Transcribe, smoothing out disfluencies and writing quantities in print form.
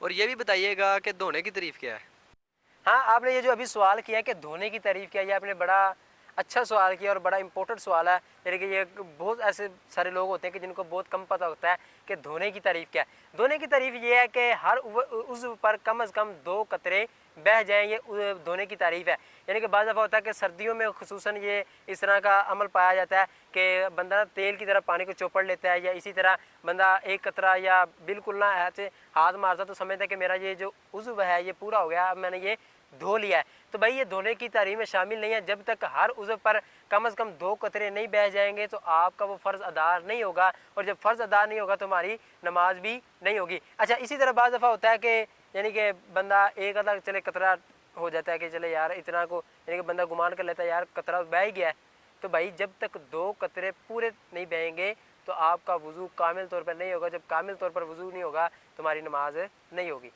और ये भी बताइएगा कि धोने की तारीफ क्या है? हाँ, आपने ये जो अभी सवाल किया कि धोने की तारीफ़ क्या है, ये आपने बड़ा अच्छा सवाल किया और बड़ा इंपॉर्टेंट सवाल है। यानी कि ये बहुत ऐसे सारे लोग होते हैं कि जिनको बहुत कम पता होता है कि धोने की तारीफ़ क्या है। धोने की तारीफ़ ये है कि हर उस पर कम से कम 2 कतरे बह जाएँ, ये धोने की तारीफ़ है। यानी कि बाज़ दफ़ा होता है कि सर्दियों में ख़ुसूसन ये इस तरह का अमल पाया जाता है कि बंदा तेल की तरह पानी को चौपड़ लेता है, या इसी तरह बंदा एक कतरा या बिल्कुल ना ऐसे हाथ मारता तो समझता है कि मेरा ये जो उज़्व है ये पूरा हो गया, अब मैंने ये धो लिया है। तो भाई ये धोने की तारीफ में शामिल नहीं है। जब तक हर उज़्व पर कम से कम 2 कतरे नहीं बह जाएंगे तो आपका वो फ़र्ज़ अदा नहीं होगा, और जब फ़र्ज़ अदा नहीं होगा तो हमारी नमाज भी नहीं होगी। अच्छा, इसी तरह बाज़ दफ़ा होता है कि यानी कि बंदा एक आधा चले कतरा हो जाता है कि चले यार इतना को, यानी कि बंदा गुमान कर लेता है यार कतरा बह ही गया है। तो भाई जब तक 2 कतरे पूरे नहीं बहेंगे तो आपका वज़ू कामिल तौर पर नहीं होगा। जब कामिल तौर पर वज़ू नहीं होगा तो हमारी नमाज नहीं होगी।